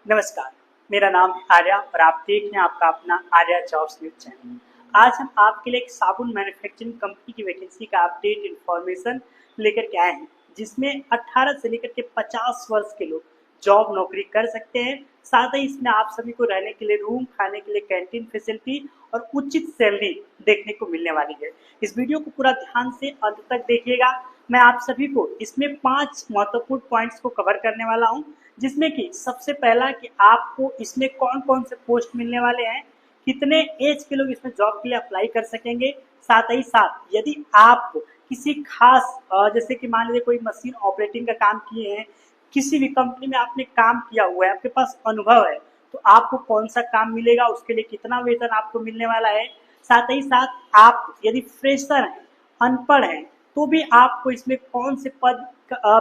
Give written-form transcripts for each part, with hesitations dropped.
नमस्कार, मेरा नाम है आर्या और आप देख रहे हैं आपका अपना आर्या जॉब्स न्यूज चैनल। आज हम आपके लिए एक साबुन मैन्युफैक्चरिंग कंपनी की वैकेंसी का अपडेट इन्फॉर्मेशन लेकर के आए हैं, जिसमें 18 से लेकर के 50 वर्ष के लोग जॉब नौकरी कर सकते हैं। साथ ही इसमें आप सभी को रहने के लिए रूम, खाने के लिए कैंटीन फैसिलिटी और उचित सैलरी देखने को मिलने वाली है। इस वीडियो को पूरा ध्यान से अंत तक देखिएगा। मैं आप सभी को इसमें 5 महत्वपूर्ण पॉइंट्स को कवर करने वाला हूं, जिसमें कि सबसे पहला कि आपको इसमें कौन कौन से पोस्ट मिलने वाले हैं, कितने एज के लोग इसमें जॉब के लिए अप्लाई कर सकेंगे। साथ ही साथ यदि आप किसी खास जैसे कि मान लीजिए कोई मशीन ऑपरेटिंग का काम किए हैं, किसी भी कंपनी में आपने काम किया हुआ है, आपके पास अनुभव है, तो आपको कौन सा काम मिलेगा, उसके लिए कितना वेतन आपको मिलने वाला है। साथ ही साथ आप यदि फ्रेशर हैं, अनपढ़ हैं, तो भी आपको इसमें कौन से पद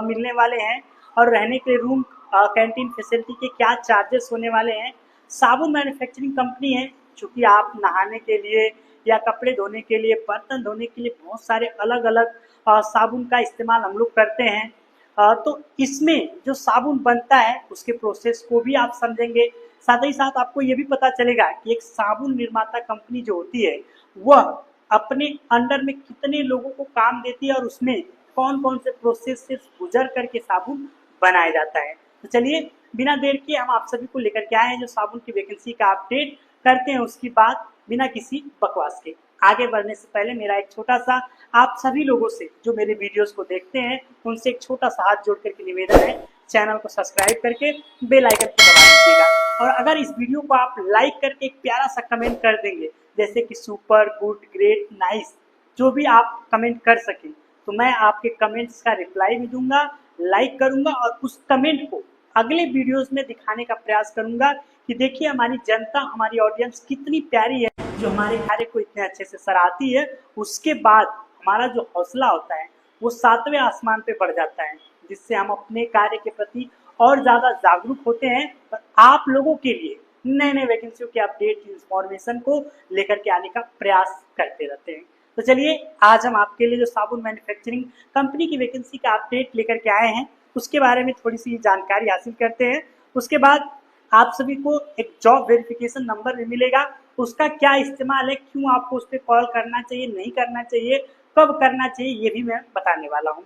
मिलने वाले हैं और रहने के लिए रूम, कैंटीन फैसिलिटी के क्या चार्जेस होने वाले हैं। साबुन मैन्युफैक्चरिंग कंपनी है, चूँकि आप नहाने के लिए या कपड़े धोने के लिए, बर्तन धोने के लिए बहुत सारे अलग अलग साबुन का इस्तेमाल हम लोग करते हैं। तो इसमें जो साबुन बनता है उसके प्रोसेस को भी आप समझेंगे। साथ ही साथ आपको ये भी पता चलेगा कि एक साबुन निर्माता कंपनी जो होती है वह अपने अंडर में कितने लोगों को काम देती है और उसमें कौन कौन से प्रोसेस से गुजर करके साबुन बनाया जाता है। तो चलिए बिना देर के हम आप सभी को लेकर के आए हैं जो साबुन की वैकेंसी का अपडेट करते हैं, उसकी बात बिना किसी बकवास के। आगे बढ़ने से पहले मेरा एक छोटा सा आप सभी लोगों से जो मेरे वीडियोस को देखते हैं उनसे एक छोटा सा हाथ जोड़ करके निवेदन है, चैनल को सब्सक्राइब करके बेल आइकन को दबा दीजिएगा। और अगर इस वीडियो को आप लाइक करके एक प्यारा सा कमेंट कर देंगे, जैसे कि सुपर, गुड, ग्रेट, नाइस, जो भी आप कमेंट कर सकें, तो मैं आपके कमेंट्स का रिप्लाई भी दूंगा, लाइक करूंगा और उस कमेंट को अगले वीडियोस में दिखाने का प्रयास करूंगा कि देखिए हमारी जनता, हमारी ऑडियंस कितनी प्यारी है, जो हमारे कार्य को इतने अच्छे से सराहती है। उसके बाद हमारा जो हौसला होता है वो 7वें आसमान पे बढ़ जाता है, जिससे हम अपने कार्य के प्रति और ज़्यादा जागरूक होते हैं और आप लोगों के लिए नए नए वैकेंसियों के अपडेट, इंफॉर्मेशन को लेकर के आने का प्रयास करते रहते हैं। तो चलिए आज हम आपके लिए जो साबुन मैन्युफैक्चरिंग कंपनी की वैकेंसी का अपडेट लेकर के आए हैं उसके बारे में थोड़ी सी जानकारी हासिल करते हैं। उसके बाद आप सभी को एक जॉब वेरिफिकेशन नंबर भी मिलेगा, उसका क्या इस्तेमाल है, क्यों आपको उस पर कॉल करना चाहिए, नहीं करना चाहिए, कब करना चाहिए, ये भी मैं बताने वाला हूँ।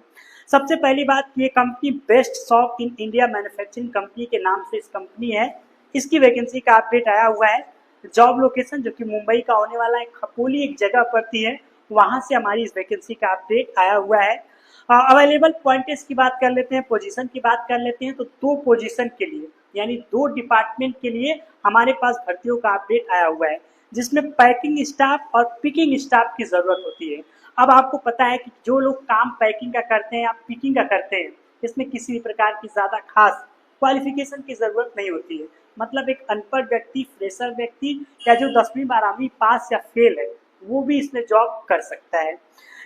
सबसे पहली बात, ये company best shop in India manufacturing company के नाम से इस कंपनी है, इसकी वैकेंसी का अपडेट आया हुआ है। जॉब लोकेशन जो कि मुंबई का होने वाला है, खपोली एक जगह पड़ती है, वहां से हमारी इस वैकेंसी का अपडेट आया हुआ है। अवेलेबल पॉइंट्स की बात कर लेते हैं, पोजीशन की बात कर लेते हैं, तो 2 पोजीशन के लिए यानी 2 डिपार्टमेंट के लिए हमारे पास भर्तियों का अपडेट आया हुआ है, जिसमें पैकिंग स्टाफ और पिकिंग स्टाफ की जरूरत होती है। अब आपको पता है कि जो लोग काम पैकिंग का करते हैं या पिकिंग का करते हैं, इसमें किसी भी प्रकार की ज्यादा खास क्वालिफिकेशन की जरूरत नहीं होती है। मतलब एक अनपढ़ व्यक्ति, फ्रेशर व्यक्ति या जो 10वीं 12वीं पास या फेल है, वो भी इसमें जॉब कर सकता है।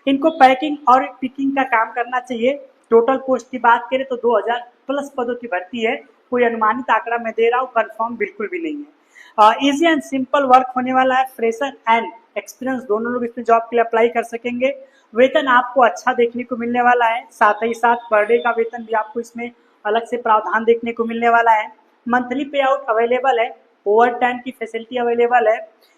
इनको पैकिंग और पिकिंग का काम करना चाहिए। टोटल पोस्ट की बात करें तो 2000 प्लस पदों की भर्ती है, कोई अनुमानित आंकड़ा मैं दे रहा हूँ, कंफर्म बिल्कुल भी नहीं है। इजी एंड सिंपल वर्क होने वाला है, फ्रेशर एंड एक्सपीरियंस दोनों लोग इसमें जॉब के लिए अप्लाई कर सकेंगे। वेतन आपको अच्छा देखने को मिलने वाला है, साथ ही साथ पर डे का वेतन भी आपको इसमें अलग से प्रावधान देखने को मिलने वाला है। मंथली पे आउट अवेलेबल है, ओवर टाइम की फैसिलिटी अवेलेबल है,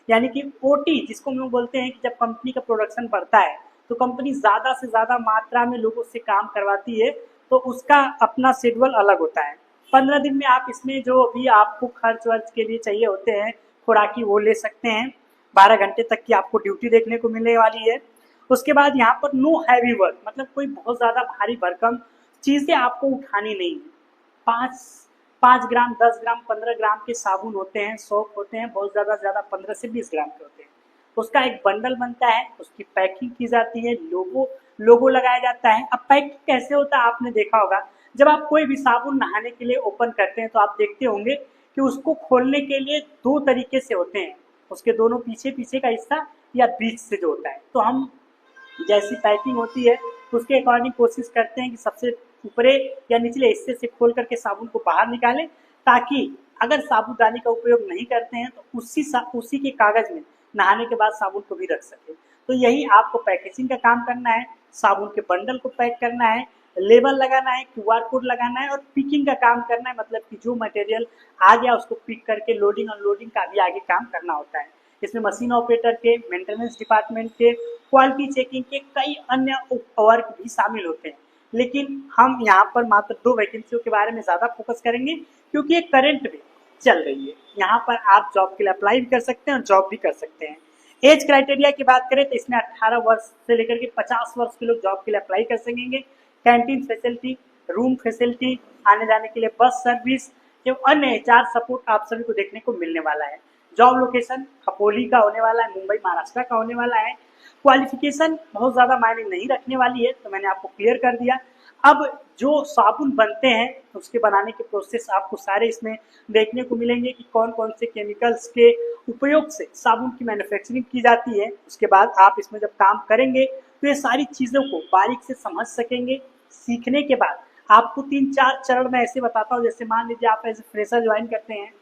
यानी कि ओटी जिसको हम बोलते हैं कि जब कंपनी का प्रोडक्शन बढ़ता है तो कंपनी ज़्यादा से ज़्यादा मात्रा में लोगों से काम करवाती है, तो उसका अपना शेड्यूल अलग होता है। 15 दिन में आप इसमें जो भी आपको खर्च वर्च के लिए चाहिए होते हैं, खुराकी, वो ले सकते हैं। 12 घंटे तक की आपको ड्यूटी देखने को मिलने वाली है। उसके बाद यहाँ पर नो हैवी वर्क, मतलब कोई बहुत ज़्यादा भारी भरकम चीज़ें आपको उठानी नहीं है। 5 ग्राम, 10 ग्राम, 15 ग्राम के साबुन होते हैं, सोप होते हैं, बहुत ज़्यादा 15 से 20 ग्राम के होते हैं। उसका एक बंडल बनता है, उसकी पैकिंग की जाती है, लोगो लगाया जाता है। अब पैकिंग कैसे होता है आपने देखा होगा, जब आप कोई भी साबुन नहाने के लिए ओपन करते हैं तो आप देखते होंगे कि उसको खोलने के लिए 2 तरीके से होते हैं, उसके दोनों पीछे पीछे का हिस्सा या बीच से जो होता है। तो हम जैसी पैकिंग होती है उसके अकॉर्डिंग कोशिश करते हैं कि सबसे ऊपरे या निचले हिस्से से खोल करके साबुन को बाहर निकालें, ताकि अगर साबुनदानी का उपयोग नहीं करते हैं तो उसी के कागज में नहाने के बाद साबुन को भी रख सके। तो यही आपको पैकेजिंग का काम करना है, साबुन के बंडल को पैक करना है, लेबल लगाना है, क्यूआर कोड लगाना है और पिकिंग का काम करना है, मतलब कि जो मटेरियल आ गया उसको पिक करके लोडिंग अनलोडिंग का भी आगे काम करना होता है। इसमें मशीन ऑपरेटर के, मेंटेनेंस डिपार्टमेंट के, क्वालिटी चेकिंग के कई अन्य वर्क भी शामिल होते हैं। लेकिन हम यहाँ पर मात्र 2 वैकेंसियों के बारे में ज़्यादा फोकस करेंगे क्योंकि ये करंट में चल रही है। यहाँ पर आप जॉब के लिए अप्लाई भी कर सकते हैं और जॉब भी कर सकते हैं। एज क्राइटेरिया की बात करें तो इसमें 18 वर्ष से लेकर के 50 वर्ष के लोग जॉब के लिए अप्लाई कर सकेंगे। कैंटीन फैसिलिटी, रूम फैसिलिटी, आने जाने के लिए बस सर्विस एवं अन्य HR सपोर्ट आप सभी को देखने को मिलने वाला है। जॉब लोकेशन खपोली का होने वाला है, मुंबई महाराष्ट्र का होने वाला है। क्वालिफिकेशन बहुत ज़्यादा मायने नहीं रखने वाली है, तो मैंने आपको क्लियर कर दिया। अब जो साबुन बनते हैं उसके बनाने के प्रोसेस आपको सारे इसमें देखने को मिलेंगे कि कौन कौन से केमिकल्स के उपयोग से साबुन की मैन्युफैक्चरिंग की जाती है। उसके बाद आप इसमें जब काम करेंगे तो ये सारी चीज़ों को बारीक से समझ सकेंगे। सीखने के बाद आपको 3-4 चरण में ऐसे बताता हूँ, जैसे मान लीजिए आप एज ए फ्रेशर ज्वाइन करते हैं,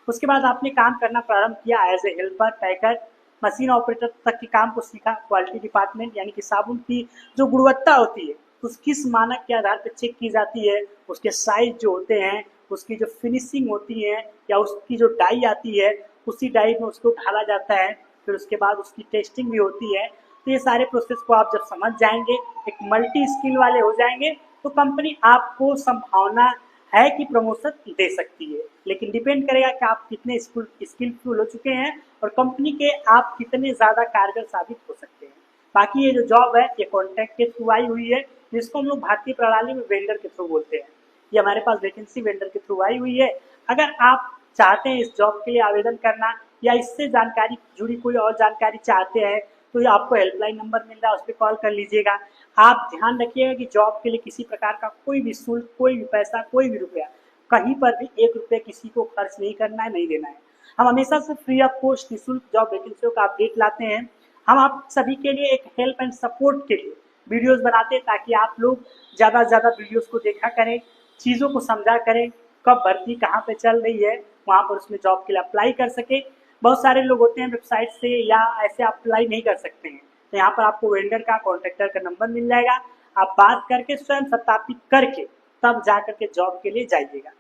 उसके बाद आपने काम करना प्रारंभ किया as a helper, packer, machine operator तक के काम को सीखा। क्वालिटी डिपार्टमेंट यानी कि साबुन की जो गुणवत्ता होती है उस किस मानक के आधार पर चेक की जाती है, उसके साइज जो होते हैं, उसकी जो फिनिशिंग होती है या उसकी जो डाई आती है उसी डाई में उसको ढाला जाता है, फिर उसके बाद उसकी टेस्टिंग भी होती है। तो ये सारे प्रोसेस को आप जब समझ जाएंगे, एक मल्टी स्किल वाले हो जाएंगे, तो कंपनी आपको संभावना है कि प्रमोशन दे सकती है। लेकिन डिपेंड करेगा कि आप कितने स्किलफुल हो चुके हैं और कंपनी के आप कितने ज़्यादा कारगर साबित हो सकते हैं। बाकी ये जो जॉब है ये कॉन्ट्रैक्ट के थ्रू आई हुई है, जिसको हम लोग भारतीय प्रणाली में वेंडर के थ्रू बोलते हैं। ये हमारे पास वैकेंसी वेंडर के थ्रू आई हुई है। अगर आप चाहते हैं इस जॉब के लिए आवेदन करना या इससे जानकारी जुड़ी कोई और जानकारी चाहते हैं तो ये आपको हेल्पलाइन नंबर मिल रहा है, उस पर कॉल कर लीजिएगा। आप ध्यान रखिएगा कि जॉब के लिए किसी प्रकार का कोई भी शुल्क, कोई भी पैसा, कोई भी रुपया, कहीं पर भी 1 रुपये किसी को खर्च नहीं करना है, नहीं देना है। हम हमेशा से फ्री ऑफ कॉस्ट निःशुल्क जॉब वैकेंसियों का अपडेट लाते हैं। हम आप सभी के लिए एक हेल्प एंड सपोर्ट के लिए वीडियोस बनाते हैं ताकि आप लोग ज़्यादा से ज़्यादा वीडियोस को देखा करें, चीज़ों को समझा करें, कब भर्ती कहाँ पे चल रही है वहाँ पर उसमें जॉब के लिए अप्लाई कर सके। बहुत सारे लोग होते हैं वेबसाइट से या ऐसे अप्लाई नहीं कर सकते हैं, तो यहाँ पर आपको वेंडर का, कॉन्ट्रैक्टर का नंबर मिल जाएगा। आप बात करके स्वयं सत्यापित करके तब जा करके जॉब के लिए जाइएगा।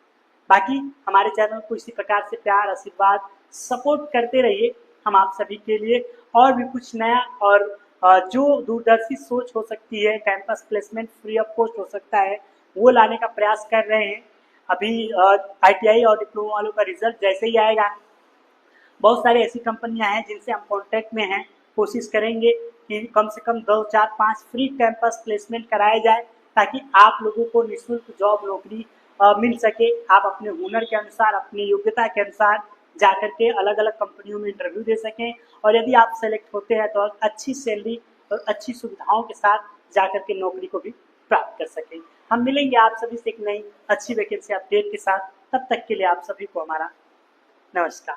बाकी हमारे चैनल को इसी प्रकार से प्यार, आशीर्वाद, सपोर्ट करते रहिए। हम आप सभी के लिए और भी कुछ नया और जो दूरदर्शी सोच हो सकती है, campus placement free of cost हो सकता है, वो लाने का प्रयास कर रहे हैं। अभी ITI और डिप्लोमा वालों का रिजल्ट जैसे ही आएगा, बहुत सारी ऐसी कंपनियां हैं जिनसे हम कॉन्टैक्ट में हैं। कोशिश करेंगे कि कम से कम 2, 4, 5 फ्री कैंपस प्लेसमेंट कराए जाए ताकि आप लोगों को निःशुल्क जॉब नौकरी मिल सके। आप अपने हुनर के अनुसार, अपनी योग्यता के अनुसार जाकर के अलग अलग कंपनियों में इंटरव्यू दे सकें और यदि आप सेलेक्ट होते हैं तो अच्छी सैलरी और अच्छी सुविधाओं के साथ जाकर के नौकरी को भी प्राप्त कर सकें। हम मिलेंगे आप सभी से एक नई अच्छी वैकेंसी अपडेट के साथ। तब तक के लिए आप सभी को हमारा नमस्कार।